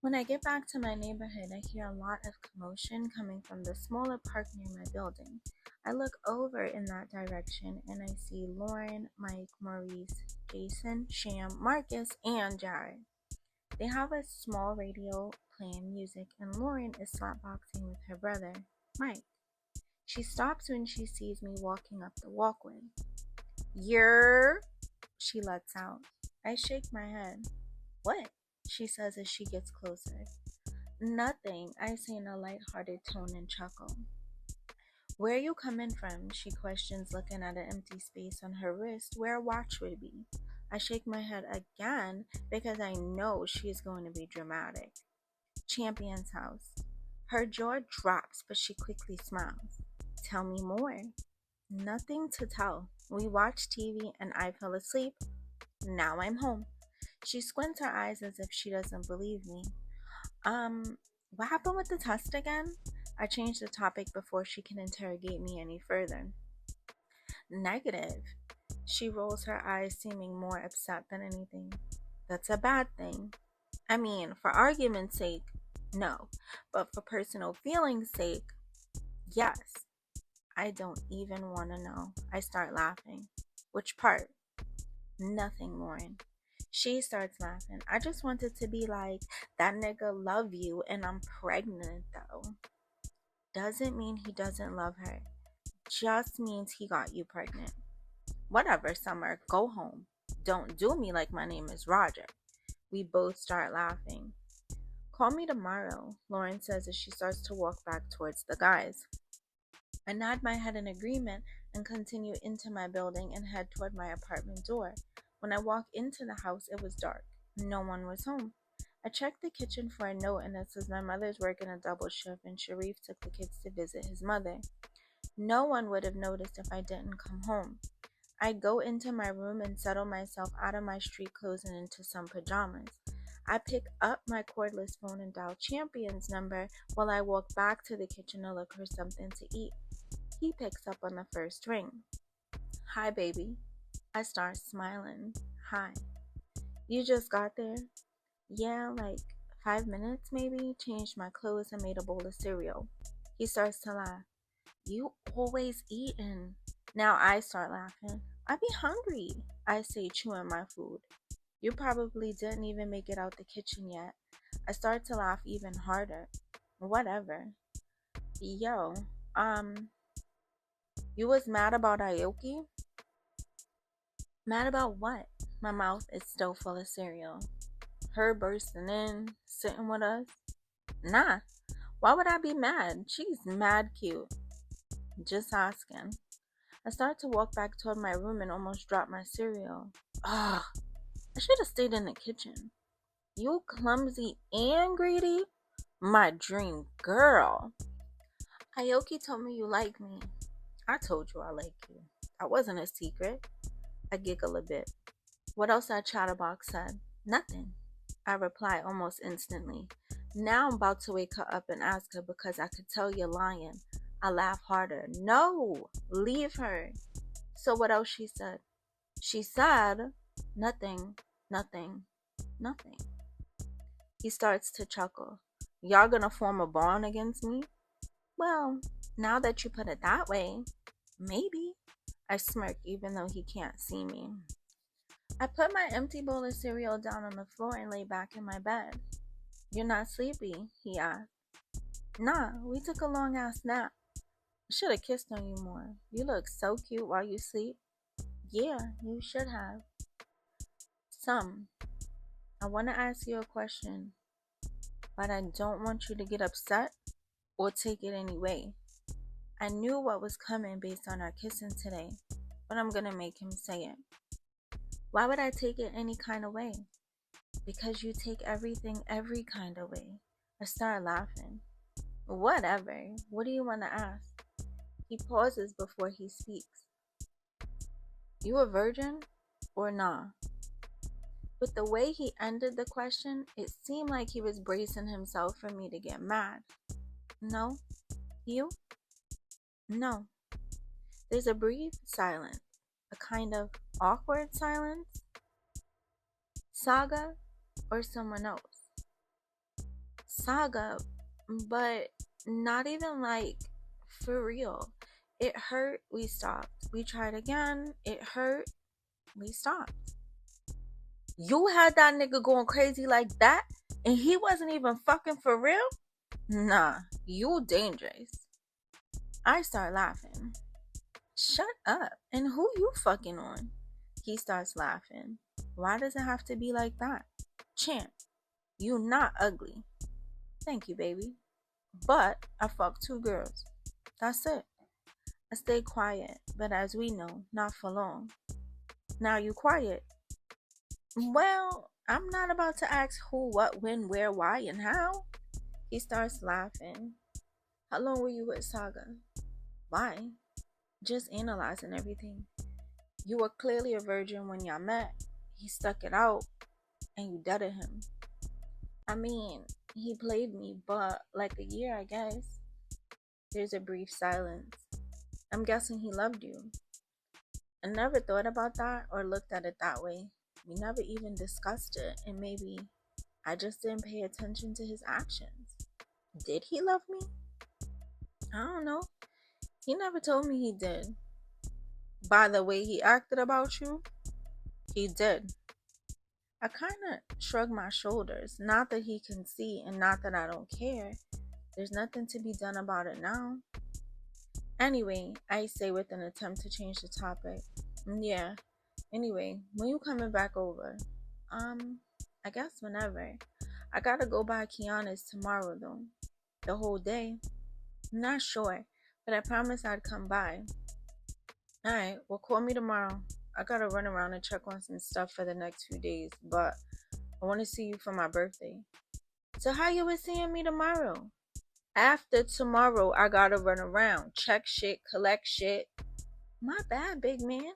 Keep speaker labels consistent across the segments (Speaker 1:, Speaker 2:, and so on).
Speaker 1: When I get back to my neighborhood, I hear a lot of commotion coming from the smaller park near my building. I look over in that direction and I see Lauren, Mike, Maurice, Jason, Sham, Marcus, and Jared. They have a small radio playing music, and Lauren is slapboxing with her brother, Mike. She stops when she sees me walking up the walkway. Yer, she lets out. I shake my head. What? She says as she gets closer. Nothing, I say in a light-hearted tone and chuckle. Where are you coming from? She questions, looking at an empty space on her wrist where a watch would be. I shake my head again because I know she is going to be dramatic. Champion's house. Her jaw drops, but she quickly smiles. Tell me more. Nothing to tell. We watched TV and I fell asleep. Now I'm home. She squints her eyes as if she doesn't believe me. What happened with the test again? I change the topic before she can interrogate me any further. Negative. She rolls her eyes, seeming more upset than anything. That's a bad thing. I mean, for argument's sake, no. But for personal feelings' sake, yes. I don't even want to know. I start laughing. Which part? Nothing, Lauren. She starts laughing. I just wanted to be like, that nigga love you and I'm pregnant though. Doesn't mean he doesn't love her. Just means he got you pregnant. Whatever, Summer, go home. Don't do me like my name is Roger. We both start laughing. Call me tomorrow, Lauren says as she starts to walk back towards the guys. I nod my head in agreement and continue into my building and head toward my apartment door. When I walk into the house, it was dark. No one was home. I checked the kitchen for a note and it says my mother's working a double shift and Sharif took the kids to visit his mother. No one would have noticed if I didn't come home. I go into my room and settle myself out of my street clothes and into some pajamas. I pick up my cordless phone and dial Champion's number while I walk back to the kitchen to look for something to eat. He picks up on the first ring. Hi, baby. I start smiling. Hi. You just got there? Yeah, like 5 minutes maybe. Changed my clothes and made a bowl of cereal. He starts to laugh. You always eating. Now I start laughing. I be hungry, I say, chewing my food. You probably didn't even make it out the kitchen yet. I start to laugh even harder. Whatever. Yo, you was mad about Aoki? Mad about what? My mouth is still full of cereal. Her bursting in, sitting with us? Nah. Why would I be mad? She's mad cute. Just asking. I start to walk back toward my room and almost drop my cereal. Ugh. I should have stayed in the kitchen. You clumsy and greedy? My dream girl. Aoki told me you like me. I told you I like you. That wasn't a secret. I giggle a bit. What else that chatterbox said? Nothing. I reply almost instantly. Now I'm about to wake her up and ask her because I could tell you're lying. I laugh harder. No, leave her. So what else she said? She said, nothing, nothing, nothing. He starts to chuckle. Y'all gonna form a bond against me? Well, now that you put it that way, maybe. I smirk even though he can't see me. I put my empty bowl of cereal down on the floor and lay back in my bed. You're not sleepy? He asked. Nah, we took a long ass nap. I should have kissed on you more. You look so cute while you sleep. Yeah, you should have. Some. I want to ask you a question, but I don't want you to get upset or take it anyway. I knew what was coming based on our kissing today, but I'm gonna make him say it. Why would I take it any kind of way? Because you take everything every kind of way. I start laughing. Whatever. What do you want to ask? He pauses before he speaks. You a virgin or nah? With the way he ended the question, it seemed like he was bracing himself for me to get mad. No? You? No. There's a brief silence, a kind of awkward silence. Saga or someone else? Saga, but not even like for real. It hurt, we stopped. We tried again, it hurt, we stopped. You had that nigga going crazy like that, and he wasn't even fucking for real? Nah, you dangerous. I start laughing. Shut up. And who you fucking on? He starts laughing. Why does it have to be like that? Champ, you not ugly. Thank you, baby. But I fucked 2 girls. That's it. I stay quiet, but as we know, not for long. Now you quiet. Well, I'm not about to ask who, what, when, where, why, and how. He starts laughing. How long were you with Saga? Why? Just analyzing everything. You were clearly a virgin when y'all met. He stuck it out, and you deaded him. I mean, he played me, but like a year, I guess. There's a brief silence. I'm guessing he loved you. I never thought about that or looked at it that way. We never even discussed it, and maybe I just didn't pay attention to his actions. Did he love me? I don't know. He never told me he did. By the way he acted about you, he did. I kind of shrug my shoulders. Not that he can see and not that I don't care. There's nothing to be done about it now. Anyway, I say with an attempt to change the topic. Yeah. Anyway, when you coming back over? I guess whenever. I gotta go by Kiana's tomorrow though. The whole day. I'm not sure, but I promised I'd come by. Alright, well call me tomorrow. I gotta run around and check on some stuff for the next few days, but I want to see you for my birthday. So how you was seeing me tomorrow? After tomorrow, I gotta run around, check shit, collect shit. My bad, big man.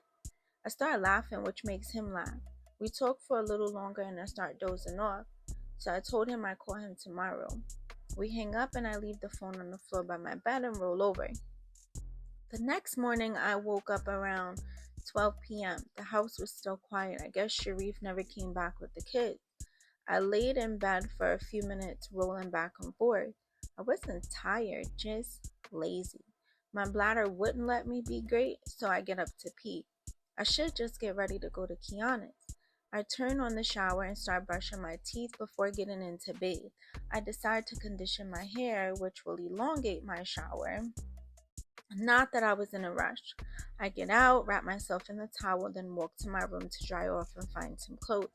Speaker 1: I start laughing, which makes him laugh. We talk for a little longer and I start dozing off. So I told him I'd call him tomorrow. We hang up and I leave the phone on the floor by my bed and roll over. The next morning, I woke up around 12 p.m. The house was still quiet. I guess Sharif never came back with the kids. I laid in bed for a few minutes, rolling back and forth. I wasn't tired, just lazy. My bladder wouldn't let me be great, so I get up to pee. I should just get ready to go to Kiana's. I turn on the shower and start brushing my teeth before getting into bathe. I decide to condition my hair, which will elongate my shower. Not that I was in a rush. I get out, wrap myself in the towel, then walk to my room to dry off and find some clothes.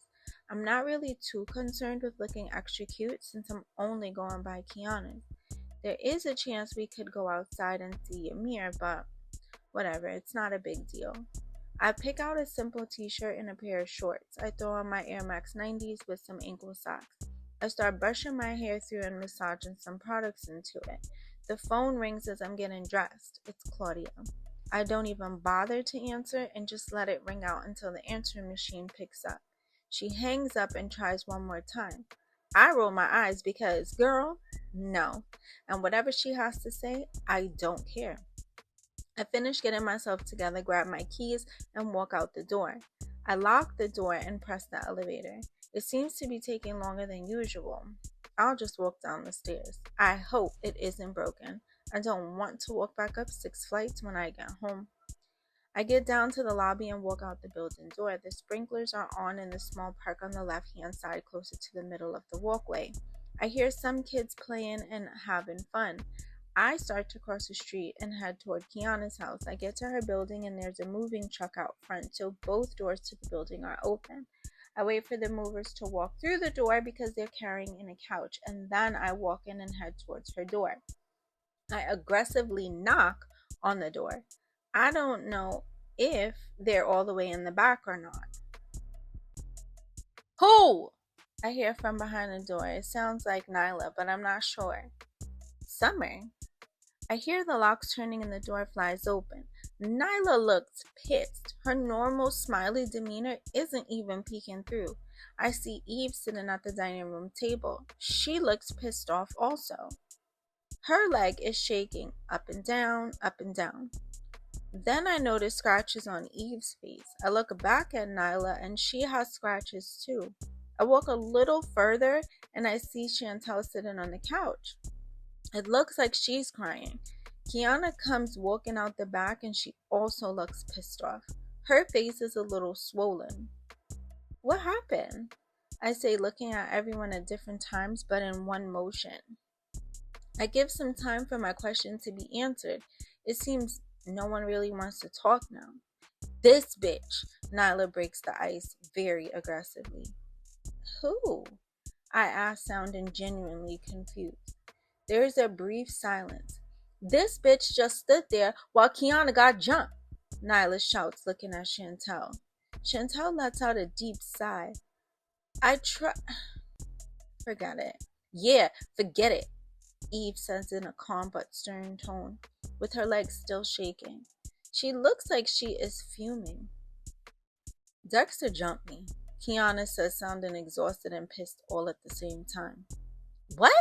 Speaker 1: I'm not really too concerned with looking extra cute since I'm only going by Kiana's. There is a chance we could go outside and see Amir, but whatever, it's not a big deal. I pick out a simple t-shirt and a pair of shorts. I throw on my Air Max 90s with some ankle socks. I start brushing my hair through and massaging some products into it. The phone rings as I'm getting dressed. It's Claudia. I don't even bother to answer and just let it ring out until the answering machine picks up. She hangs up and tries one more time. I roll my eyes because, girl, no. And whatever she has to say, I don't care. I finish getting myself together, grab my keys, and walk out the door. I lock the door and press the elevator. It seems to be taking longer than usual. I'll just walk down the stairs. I hope it isn't broken. I don't want to walk back up 6 flights when I get home. I get down to the lobby and walk out the building door. The sprinklers are on in the small park on the left-hand side closer to the middle of the walkway. I hear some kids playing and having fun. I start to cross the street and head toward Kiana's house. I get to her building and there's a moving truck out front, so both doors to the building are open. I wait for the movers to walk through the door because they're carrying in a couch, and then I walk in and head towards her door. I aggressively knock on the door. I don't know if they're all the way in the back or not. Who? I hear from behind the door. It sounds like Nyla, but I'm not sure. Summer. I hear the locks turning and the door flies open. Nyla looks pissed. Her normal smiley demeanor isn't even peeking through. I see Eve sitting at the dining room table. She looks pissed off also. Her leg is shaking up and down, up and down. Then I notice scratches on Eve's face. I look back at Nyla and she has scratches too. I walk a little further and I see Chantel sitting on the couch. It looks like she's crying. Kiana comes walking out the back and she also looks pissed off. Her face is a little swollen. What happened? I say, looking at everyone at different times but in one motion. I give some time for my question to be answered. It seems no one really wants to talk now. This bitch, Nyla breaks the ice very aggressively. Who? I ask, sounding genuinely confused. There is a brief silence. This bitch just stood there while Kiana got jumped, Nyla shouts, looking at Chantel. Chantel lets out a deep sigh. Forget it. Yeah, forget it, Eve says in a calm but stern tone, with her legs still shaking. She looks like she is fuming. Dexter jumped me, Kiana says, sounding exhausted and pissed all at the same time. What?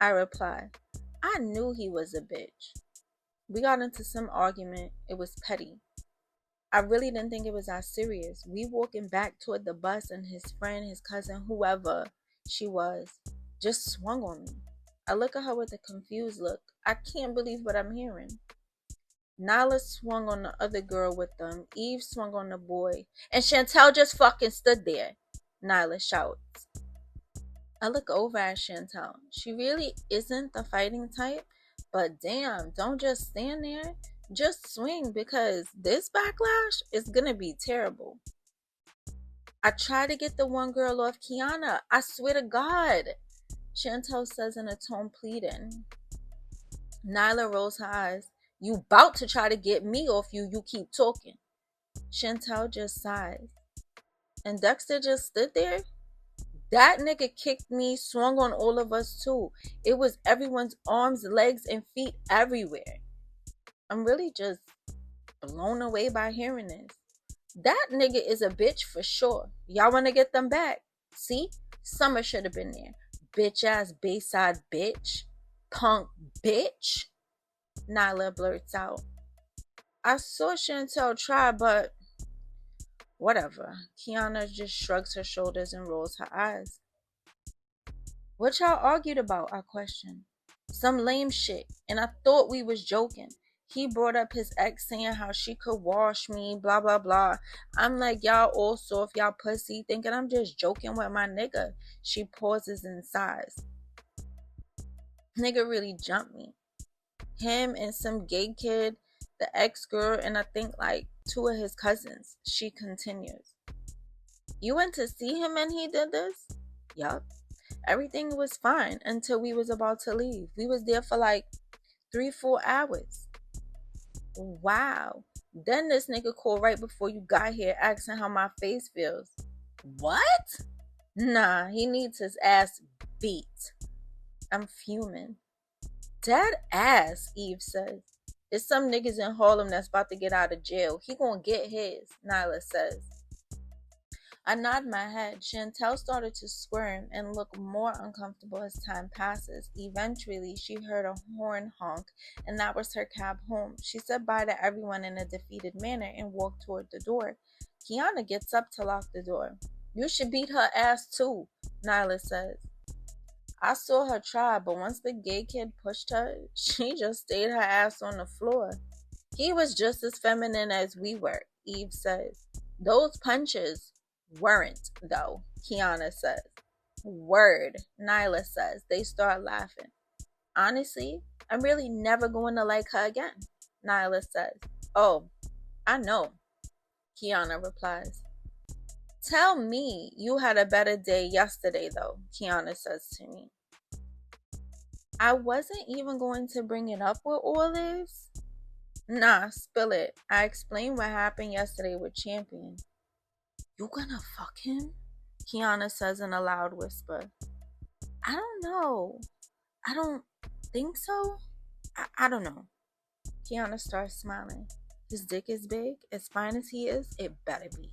Speaker 1: I reply. I knew he was a bitch. We got into some argument. It was petty. I really didn't think it was that serious. We walking back toward the bus and his friend, his cousin, whoever she was, just swung on me. I look at her with a confused look. I can't believe what I'm hearing. Nyla swung on the other girl with them. Eve swung on the boy. And Chantel just fucking stood there, Nyla shouts. I look over at Chantel. She really isn't the fighting type, but damn, don't just stand there. Just swing, because this backlash is gonna be terrible. I try to get the one girl off Kiana. I swear to God, Chantel says in a tone pleading. Nyla rolls her eyes. You bout to try to get me off you, you keep talking. Chantel just sighs. And Dexter just stood there? That nigga kicked me, swung on all of us too. It was everyone's arms, legs, and feet everywhere. I'm really just blown away by hearing this. That nigga is a bitch for sure. Y'all wanna get them back? See? Summer should have been there. Bitch ass Bayside bitch. Punk bitch. Nyla blurts out. I saw Chantel try, but whatever. Kiana just shrugs her shoulders and rolls her eyes. What y'all argued about? I questioned. Some lame shit, and I thought we was joking. He brought up his ex saying how she could wash me, blah, blah, blah. I'm like, y'all all soft, y'all pussy, thinking I'm just joking with my nigga. She pauses and sighs. Nigga really jumped me. Him and some gay kid, the ex-girl, and I think like 2 of his cousins. She continues. You went to see him and he did this? Yup. Everything was fine until we was about to leave. We was there for like 3-4 hours. Wow. Then this nigga called right before you got here asking how my face feels. What? Nah, he needs his ass beat. I'm fuming. Dead ass, Eve says. There's some niggas in Harlem that's about to get out of jail. He gonna get his, Nyla says. I nod my head. Chantel started to squirm and look more uncomfortable as time passes. Eventually, she heard a horn honk, and that was her cab home. She said bye to everyone in a defeated manner and walked toward the door. Kiana gets up to lock the door. You should beat her ass too, Nyla says. I saw her try, but once the gay kid pushed her, she just stayed her ass on the floor. He was just as feminine as we were, Eve says. Those punches weren't, though, Kiana says. Word, Nyla says. They start laughing. Honestly, I'm really never going to like her again, Nyla says. Oh, I know, Kiana replies. Tell me you had a better day yesterday, though, Kiana says to me. I wasn't even going to bring it up with all this. Nah, spill it. I explained what happened yesterday with Champion. You gonna fuck him? Kiana says in a loud whisper. I don't know. I don't think so. I don't know. Kiana starts smiling. His dick is big. As fine as he is, it better be.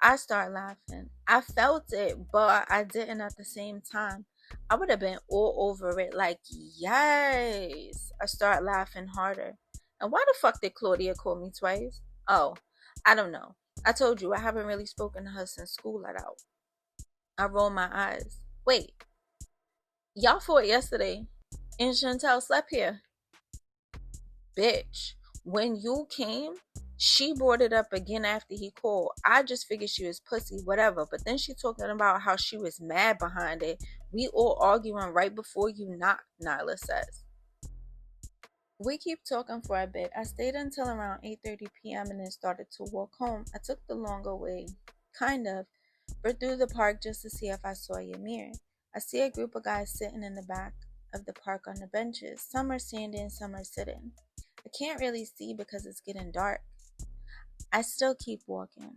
Speaker 1: I start laughing. I felt it, but I didn't at the same time. I would have been all over it like, yes. I start laughing harder. And why the fuck did Claudia call me twice? Oh, I don't know. I told you I haven't really spoken to her since school let out. I roll my eyes. Wait, y'all fought yesterday and Chantel slept here. Bitch, when you came, she brought it up again after he called. I just figured she was pussy, whatever. But then she talking about how she was mad behind it. We all arguing right before you knocked, Nyla says. We keep talking for a bit. I stayed until around 8:30 p.m. and then started to walk home. I took the longer way, kind of, but through the park just to see if I saw Ymir. I see a group of guys sitting in the back of the park on the benches. Some are standing, some are sitting. I can't really see because it's getting dark. I still keep walking.